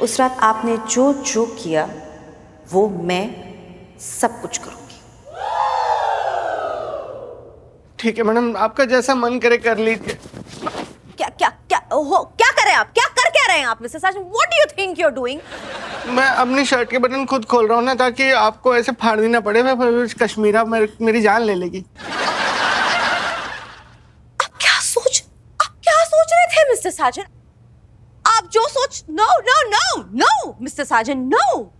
उस रात आपने जो जो किया वो मैं सब कुछ करूंगी। ठीक है मैडम, आपका जैसा मन करे कर लीजिए। क्या क्या क्या हो, क्या कर रहे हैं आप? क्या रहे हैं आप mister Sajan? What do you think you are doing? मैं अपनी शर्ट के बटन खुद खोल रहा हूँ ना, ताकि आपको ऐसे फाड़नी ना पड़े। मैं कश्मीरा मेरी जान ले लेगी। आप क्या सोच रहे थे मिस्टर साजन? आप जो सोच, no no no no mister Sajan, no.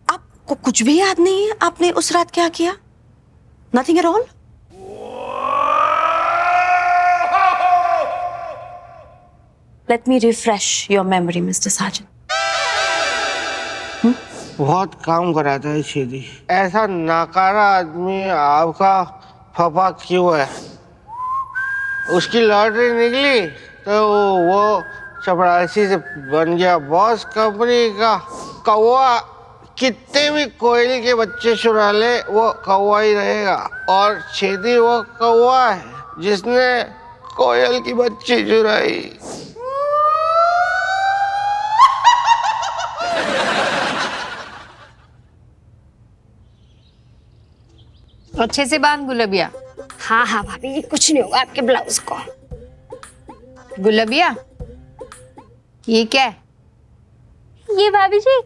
आपको कुछ भी याद नहीं है आपने उस रात क्या किया? Nothing at all? Let me refresh your memory mister Sajan. बहुत काम कराता है छेदी। ऐसा नाकारा आदमी आपका फपा क्यों है? उसकी लॉटरी निकली तो वो चपरासी से बन गया बॉस कंपनी का। कौवा कितने भी कोयल के बच्चे चुरा ले वो कौवा ही रहेगा। और छेदी वो कौवा है जिसने कोयल की बच्ची चुराई। अच्छे से बांध गुलबिया। हाँ हाँ भाभी, ये कुछ नहीं होगा आपके ब्लाउज को। गुलबिया, ये क्या है? ये भाभी जी,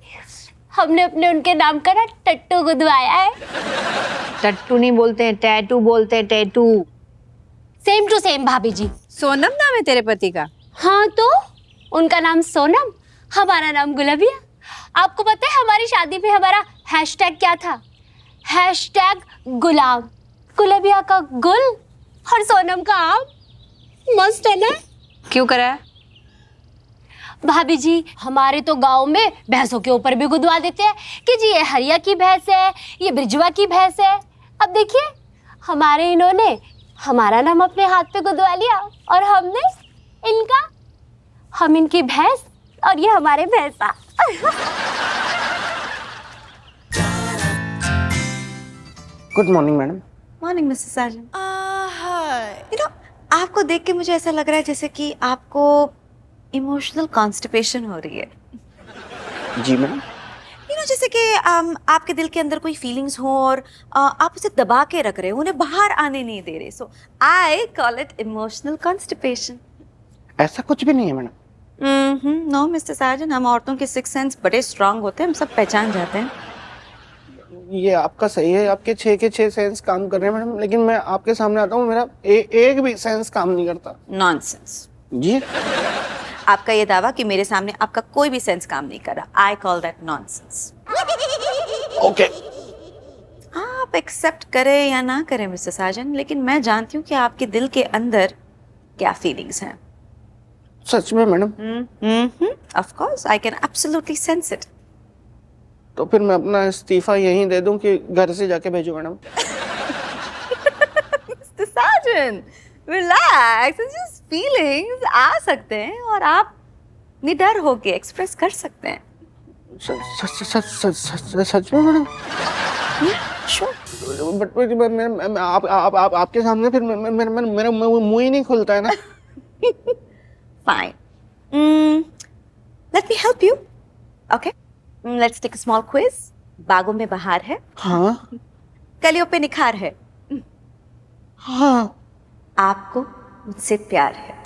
हमने अपने उनके नाम का ना टट्टू गुदवाया है। टट्टू नहीं बोलते हैं, टैटू बोलते हैं, टैटू। सेम टू सेम भाभी जी। सोनम नाम है तेरे पति का? हाँ तो उनका नाम सोनम, हमारा नाम गुलबिया। आपको पता है हमारी शादी पे हमारा हैशटैग क्या था? हैशटैग गुलाब। गुलबिया का गुल और सोनम का आम। मस्त है ना? क्यों कराया? भाभी जी, हमारे तो गांव में भैंसों के ऊपर भी गुदवा देते हैं कि जी ये हरिया की भैंस है, ये ब्रिजवा की भैंस है। अब देखिए, हमारे इन्होंने हमारा नाम अपने हाथ पे गुदवा लिया और हमने इनका। हम इनकी भैंस और ये हमारे भैंसा। Good morning madam. Morning mister Sajan. आपको देख के मुझे ऐसा लग रहा है जैसे कि आपको इमोशनल कॉन्स्टिपेशन हो रही है। जी मैडम। जैसे कि आपके दिल के अंदर कोई फीलिंग्स हो और आप उसे दबा के रख रहे हो, उन्हें बाहर आने नहीं दे रहे। So I call it emotional constipation. ऐसा कुछ भी नहीं है मैडम। नो मिस्टर साजन, हम औरतों के सिक्स सेंस बड़े स्ट्रांग होते हैं, हम सब पहचान जाते हैं। ये आपका सही है, आपके 6 के 6 सेंस काम कर रहे हैं मैडम, लेकिन मैं आपके सामने आता हूँ, मेरा एक भी सेंस काम नहीं करता। नॉनसेंस। जी। आपका ये दावा कि मेरे सामने आपका कोई भी सेंस काम नहीं कर रहा, I call that nonsense. Okay. आप एक्सेप्ट करें या ना करें मिस्टर साजन, लेकिन मैं जानती हूँ कि आपके दिल के अंदर क्या फीलिंग्स हैं। सच में madam? Of course, I can absolutely sense it. तो फिर मैं अपना इस्तीफा यहीं दे दूं कि घर से जाके भेजो मैडम? मिस्टर साजन, रिलैक्स, जस्ट फीलिंग्स आ सकते हैं और आप निडर होके एक्सप्रेस कर सकते हैं। सच में मैडम? श्योर। बट आप आपके सामने फिर मेरा मुंह ही नहीं खुलता है ना। Fine, let me help you. Okay, let's take a small quiz. बागों में बहार है, हाँ कलियों पे निखार है, हाँ आपको मुझसे प्यार है।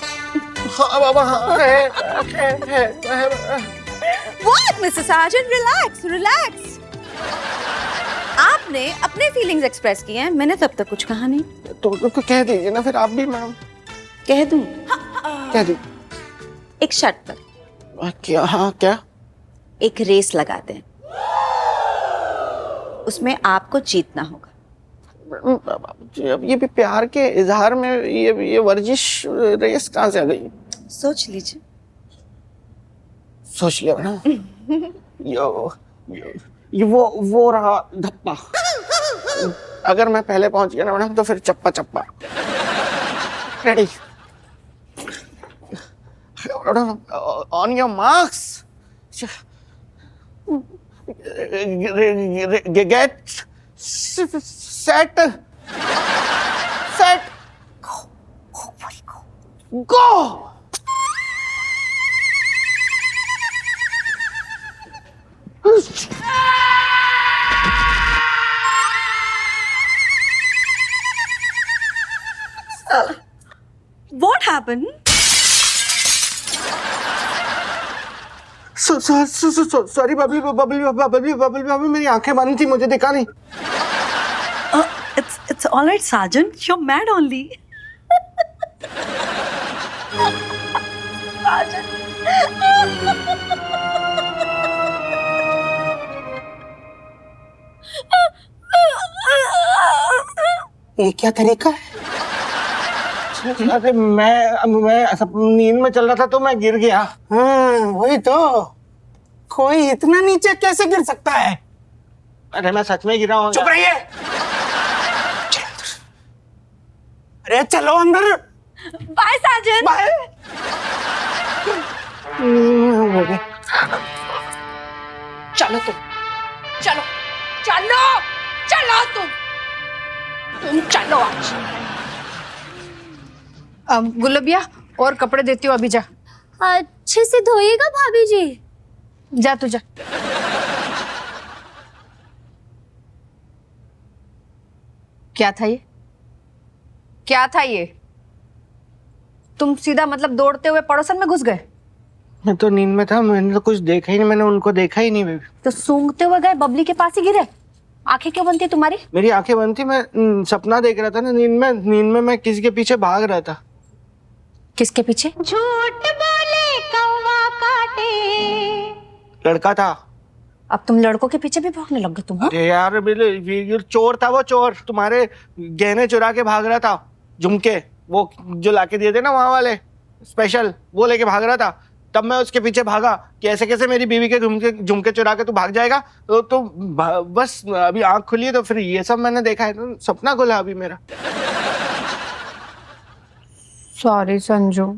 हाँ बाबा हाँ है। What, Mr. Sergeant? Relax, relax. आपने अपने फीलिंग्स एक्सप्रेस किए हैं, मैंने तब तक कुछ कहा नहीं। तो कह दीजिए ना फिर आप भी मैडम। कह दूं? कह दी। एक शर्त पर क्या? हाँ क्या? एक रेस लगाते हैं, उसमें आपको जीतना होगा। अब ये भी प्यार के इजहार में ये वर्जिश रेस कहाँ से आ गई? सोच लीजिए। सोच लिया ना। ये वो रहा धप्पा। अगर मैं पहले पहुंच गया ना मैडम तो फिर चप्पा चप्पा। Ready? On your marks, get set go. happened? Sorry Babli Babli Babli Babli Babli मेरी आंखें बंद थी, मुझे दिखा नहीं। It's all right, Sergeant. You're mad only. ये क्या तरीका है? अरे मैं नींद में चल रहा था तो मैं गिर गया। हाँ वही तो, कोई इतना नीचे कैसे गिर सकता है? अरे मैं सच में गिरा हूँ। चुप रहिए। अरे चलो अंदर। Bye, Sergeant. बाय। चलो तुम, चलो चलो चलो तुम चलो आज। गुलबिया और कपड़े देती हूँ, अभी जा। अच्छे से धोइएगा भाभी जी। जा तू जा। क्या था ये? क्या था ये? तुम सीधा मतलब दौड़ते हुए पड़ोसन में घुस गए? मैं तो नींद में था, मैंने तो कुछ देखा ही नहीं, मैंने उनको देखा ही नहीं बेबी। तो सूंघते हुए गए, बबली के पास ही गिरे? आंखें क्यों बंद थी तुम्हारी? मेरी आंखें बंद थी, मैं सपना देख रहा था ना नींद में मैं किसी के पीछे भाग रहा था। किसके पीछे? झूठ बोले कौवा काटे। लड़का था। अब तुम लड़कों के पीछे भी भागने लग गए तुम? हाँ? अरे यार ये चोर था, वो चोर तुम्हारे गहने चुरा के भाग रहा था। झुमके वो जो लाके दिए थे ना वहां वाले स्पेशल, वो लेके भाग रहा था। तब मैं उसके पीछे भागा कि ऐसे कैसे मेरी बीवी के झुमके चुरा के तू भाग जाएगा। तो बस अभी आंख खुली है तो फिर ये सब मैंने देखा है, तो सपना खुला अभी मेरा। Sorry Sanju,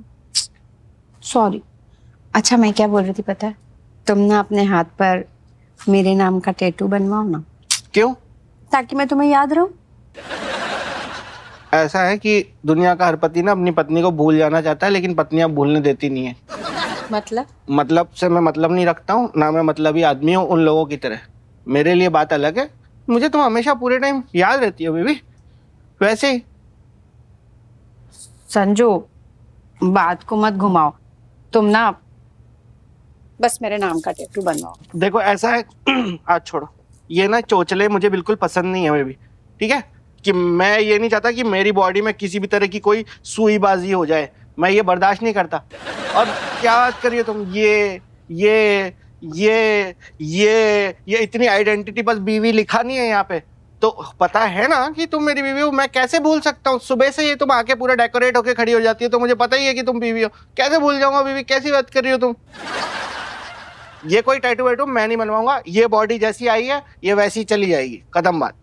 sorry. अच्छा मैं क्या बोल रही थी पता है? तुम ना अपने हाथ पर मेरे नाम का टैटू बनवाओ ना। क्यों? ताकि मैं तुम्हें याद रहूं। ऐसा है कि दुनिया का हर पति ना अपनी पत्नी को भूल जाना चाहता है, लेकिन पत्नियां भूलने देती नहीं है। मतलब से मैं मतलब नहीं रखता हूँ ना, मैं मतलबी आदमी हूँ उन लोगों की तरह। मेरे लिए बात अलग है, मुझे तुम हमेशा पूरे टाइम याद रहती हो बेबी। वैसे ही संजू बात को मत घुमाओ, तुम ना बस मेरे नाम का टैटू बनवाओ। देखो ऐसा है आज छोड़ो, ये ना चोचले मुझे बिल्कुल पसंद नहीं है बेबी, ठीक है? कि मैं ये नहीं चाहता कि मेरी बॉडी में किसी भी तरह की कोई सुईबाजी हो जाए, मैं ये बर्दाश्त नहीं करता। और क्या बात करिए तुम, ये इतनी आइडेंटिटी बस बीवी लिखा नहीं है यहाँ पे, तो पता है ना कि तुम मेरी बीवी हो। मैं कैसे भूल सकता हूँ? सुबह से ये तुम आके पूरा डेकोरेट होके खड़ी हो जाती है, तो मुझे पता ही है कि तुम बीवी हो। कैसे भूल जाऊंगा बीवी? कैसी बात कर रही हो तुम? ये कोई टैटू वैटू मैं नहीं बनवाऊंगा, ये बॉडी जैसी आई है ये वैसी चली जाएगी, कदम बात।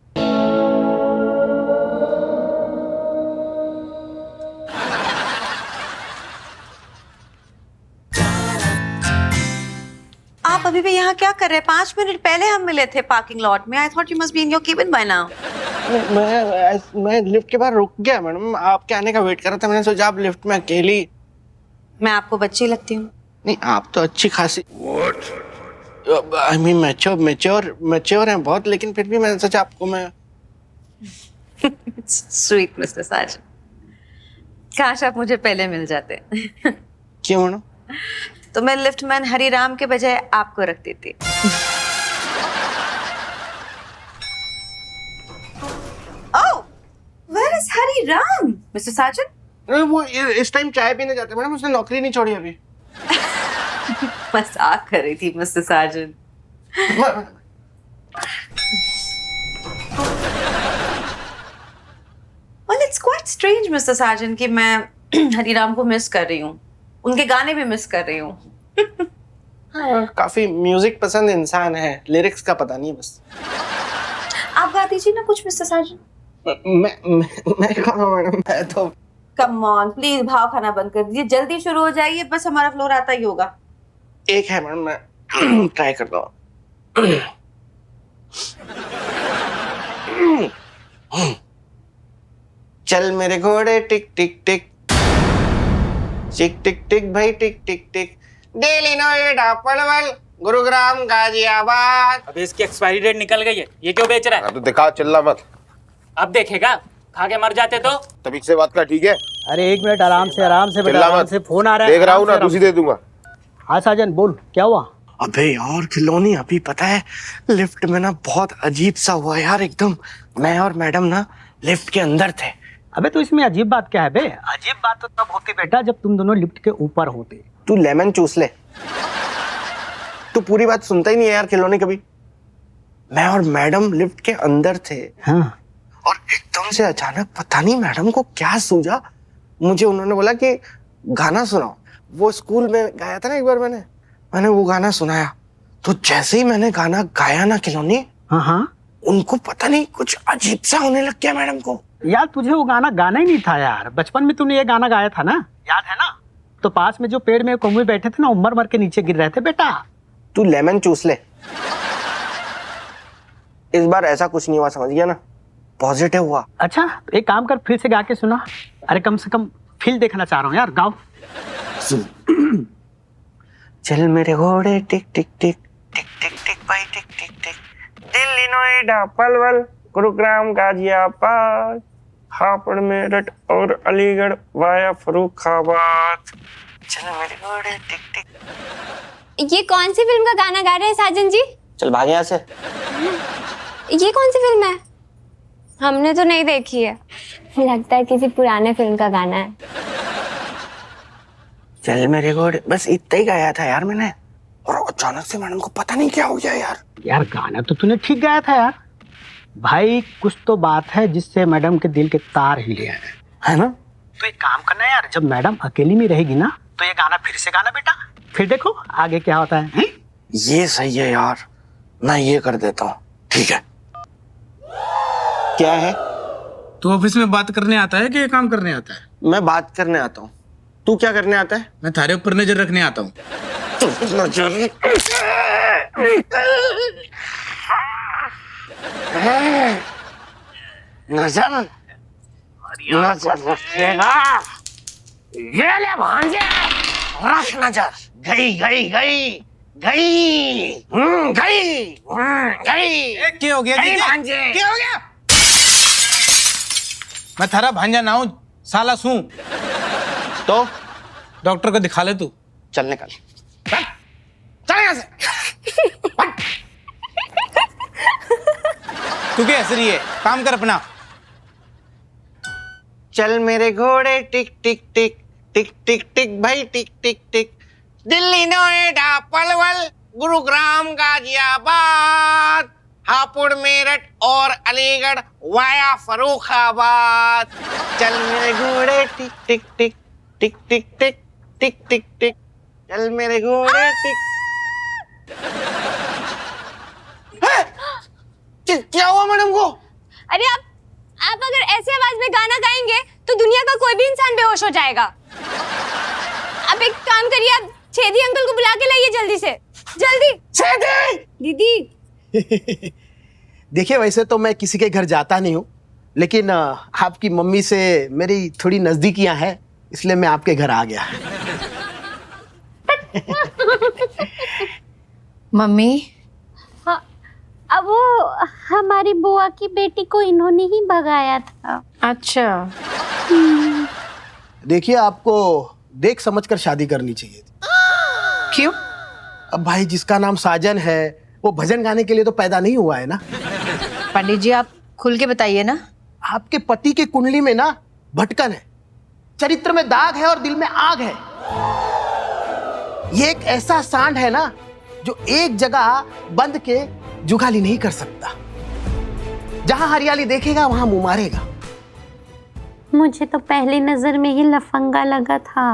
आप अभी भी यहाँ क्या कर रहे हैं? 5 मिनट पहले हम मिले थे पार्किंग लॉट में। I thought you must be in your cabin by now. मैं लिफ्ट के बाहर रुक गया मैडम, आपके आने का वेट कर रहा था। मैंने सोचा आप लिफ्ट में अकेली। मैं आपको बच्ची लगती हूँ? नहीं, आप तो अच्छी खासी आई मीन मैच्योर हैं बहुत, लेकिन फिर भी मैंने सोचा आपको मैं स्वीट मिस्टर साजन, काश आप मुझे पहले मिल जाते। क्यों मैडम? तो मैं लिफ्टमैन हरिराम के बजाय आपको रख देती। ओह, वेयर इज हरिराम? मिस्टर साजन? वो इस टाइम चाय पीने जाते मैडम, उसने नौकरी नहीं छोड़ी अभी। मजाक कर रही थी mister Sajan. Well, it's quite strange, mister Sajan, कि मैं हरिराम को मिस कर रही हूँ, उनके गाने भी मिस कर रही हूँ। काफी म्यूजिक पसंद इंसान है, लिरिक्स का पता नहीं बस। आप गा दीजिए ना कुछ मिस्टर साजन। मैं कौन हूँ मैडम? मैं तो कम ऑन प्लीज, भाव खाना बंद कर दीजिए, जल्दी शुरू हो जाइए, बस हमारा फ्लोर आता ही होगा। एक है मैडम, मैं ट्राई करता हूँ। चल मेरे घोड़े टिक टिक टिक, टिक टिक टिक भाई टिक टिक टिक, दिल्ली नोएडा पलवल गुरुग्राम गाजियाबाद। अबे इसकी एक्सपायरी डेट निकल गई है, ये क्यों बेच रहा है? तो दिखा, चिल्ला मत। अब देखेगा, खा के मर जाते तो। तमीज से बात कर, ठीक है? अरे एक मिनट, आराम से बेटा, चिल्ला आराम मत। से, फोन आ रहा है। देख रहा हूँ ना, आराम से, दूसरी दे दूंगा। हाँ साजन बोल, क्या हुआ? अबे यार खिलौनी, अभी पता है लिफ्ट में ना बहुत अजीब सा हुआ यार एकदम। मैं और मैडम ना लिफ्ट के अंदर थे। अबे तो इसमें अजीब बात क्या है बे? अजीब बात तो तब होती बेटा जब तुम दोनों लिफ्ट के ऊपर होते। तू लेमन चूस ले, तू पूरी बात सुनता ही नहीं है यार खिलौनी कभी। मैं और मैडम लिफ्ट के अंदर थे हाँ। और एकदम से अचानक पता नहीं मैडम को क्या सूझा, मुझे उन्होंने बोला कि गाना सुनाओ। वो स्कूल में गाया था ना एक बार, मैंने वो गाना सुनाया। तो जैसे ही मैंने गाना गाया ना खिलौनी, हाँ हाँ, उनको पता नहीं कुछ अजीब सा होने लग गया मैडम को। यार तुझे वो गाना गाना ही नहीं था यार। बचपन में तूने ये गाना गाया था ना, याद है ना? तो पास में जो पेड़ में कौवे बैठे थे ना, उमर मर के नीचे गिर रहे थे बेटा। तू लेमन चूस ले, इस बार ऐसा कुछ नहीं हुआ, समझ गया ना? पॉजिटिव हुआ। अच्छा तो एक काम कर, फिर से गा के सुना। अरे कम से कम फील देखना चाह रहा हूँ यार, गाओ। चल मेरे घोड़े टिक टिक टिक टिक टिक टिक भाई टिक टिक टिक, दिल्ली नोएडा पलवल गुरुग्राम गाजियाबाद हापुड़ मेरठ और अलीगढ़ वाया फर्रुखाबाद। चल मेरे घोड़े टिक टिक। ये कौन सी फिल्म का गाना गा रहे हैं साजन जी? चल भाग यहाँ से। ये कौन सी फिल्म है? हमने तो नहीं देखी है। लगता है किसी पुराने फिल्म का गाना है। चल मेरे घोड़े, बस इतना ही गाया था यार मैंने, और अचानक से मैडम को पता नहीं क्या हो गया यार। यार गाना तो तूने ठीक गाया था यार भाई, कुछ तो बात है जिससे मैडम के दिल के तार हिले हैं, है ना? तो एक काम करना यार, जब मैडम अकेली में रहेगी ना तो ये गाना फिर से गाना बेटा, फिर देखो आगे क्या होता है, हैं? ये सही है यार, मैं ये कर देता हूँ। ठीक है। क्या है? तू ऑफिस में बात करने आता है कि ये काम करने आता है? मैं बात करने आता हूँ। तू क्या करने आता है? मैं थारे ऊपर नजर रखने आता हूँ। नजर नजर रखेगा, ये ले भांजे, रख नजर। गई गई गई गई गई। क्या हो गया गई जीजा? भांजे। क्या हो गया? मैं थारा भांजा ना हूँ, साला सूं। तो डॉक्टर को दिखा ले तू। चल निकल, चल यहाँ से। तू क्या हंस रही है? काम कर अपना। चल मेरे घोड़े टिक टिक टिक टिक टिक टिक भाई टिक टिक टिक, दिल्ली नोएडा पलवल गुरुग्राम गाजियाबाद हापुड़ मेरठ और अलीगढ़ वाया फर्रुखाबाद। चल मेरे घोड़े टिक टिक टिक टिक टिक टिक टिक टिक टिक, चल मेरे घोड़े टिक। क्या हुआ मैडम को? अरे आप अगर ऐसे आवाज में गाना गाएंगे तो दुनिया का कोई भी इंसान बेहोश हो जाएगा। आप एक काम करिए, आप छेदी अंकल को बुला के लाइए जल्दी से, जल्दी। छेदी दीदी। देखिए वैसे तो मैं किसी के घर जाता नहीं हूँ, लेकिन आपकी मम्मी से मेरी थोड़ी नजदीकियां हैं, इसलिए मैं आपके घर आ गया। मम्मी, हाँ, अब वो हमारी बुआ की बेटी को इन्होंने ही भगाया था। अच्छा। देखिए आपको देख समझकर शादी करनी चाहिए थी। क्यों? अब भाई जिसका नाम साजन है वो भजन गाने के लिए तो पैदा नहीं हुआ है ना। पंडित जी आप खुल के बताइए ना। आपके पति की कुंडली में ना भटकन है, चरित्र में दाग है और दिल में आग है। ये एक ऐसा सांड है ना जो एक जगह बंद के जुगाली नहीं कर सकता। जहां हरियाली देखेगा वहां मुंह मारेगा। मुझे तो पहली नजर में ही लफंगा लगा था।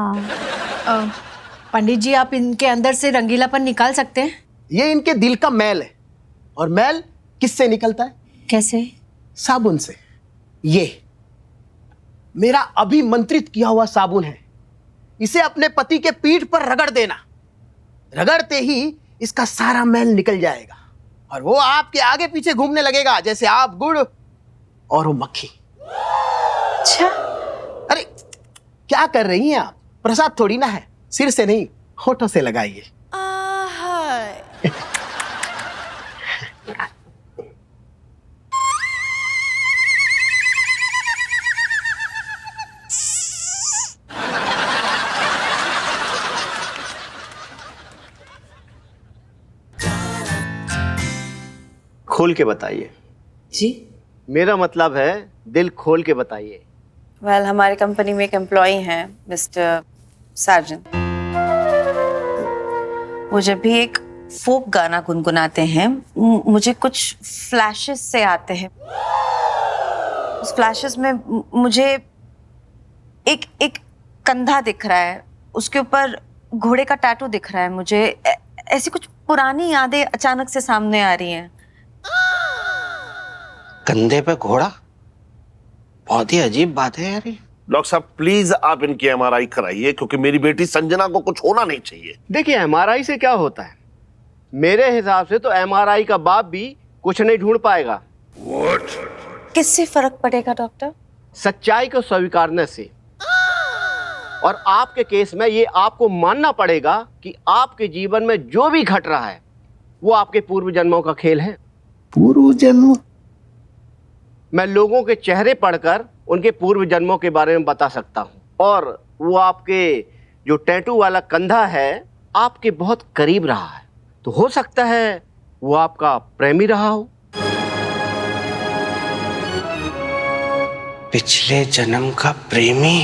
पंडित जी आप इनके अंदर से रंगीलापन निकाल सकते हैं? ये इनके दिल का मैल है, और मैल किससे निकलता है? कैसे? साबुन से। ये मेरा अभिमंत्रित किया हुआ साबुन है। इसे अपने पति के पीठ पर रगड़ देना, रगड़ते ही इसका सारा मैल निकल जाएगा और वो आपके आगे पीछे घूमने लगेगा जैसे आप गुड़ और वो मक्खी। अच्छा। अरे क्या कर रही हैं आप? प्रसाद थोड़ी ना है, सिर से नहीं होठों से लगाइए। खोल के बताइए। जी मेरा मतलब है दिल खोल के बताइए। वेल हमारी कंपनी में एक एम्प्लॉय हैं मिस्टर सार्जन। वो जब भी एक फोक गाना गुनगुनाते हैं मुझे कुछ फ्लैशेस से आते हैं। उस फ्लैशेस में मुझे एक कंधा दिख रहा है, उसके ऊपर घोड़े का टैटू दिख रहा है। मुझे ऐसी कुछ पुरानी यादें अचानक से सामने आ रही हैं। कंधे पे घोड़ा, बहुत ही अजीब बात है यार ये। डॉक्टर साहब प्लीज आप इनकी एमआरआई कराइए, क्योंकि मेरी बेटी संजना को कुछ होना नहीं चाहिए। देखिए एमआरआई से क्या होता है, मेरे हिसाब से तो एमआरआई का बाप भी कुछ नहीं ढूंढ पाएगा। किससे फर्क पड़ेगा डॉक्टर? सच्चाई को स्वीकारने से। और आपके केस में ये आपको मानना पड़ेगा कि आपके जीवन में जो भी घट रहा है वो आपके पूर्व जन्मों का खेल है। पूर्व जन्म? मैं लोगों के चेहरे पढ़कर उनके पूर्व जन्मों के बारे में बता सकता हूँ। और वो आपके जो टैटू वाला कंधा है आपके बहुत करीब रहा है, तो हो सकता है वो आपका प्रेमी रहा हो। पिछले जन्म का प्रेमी?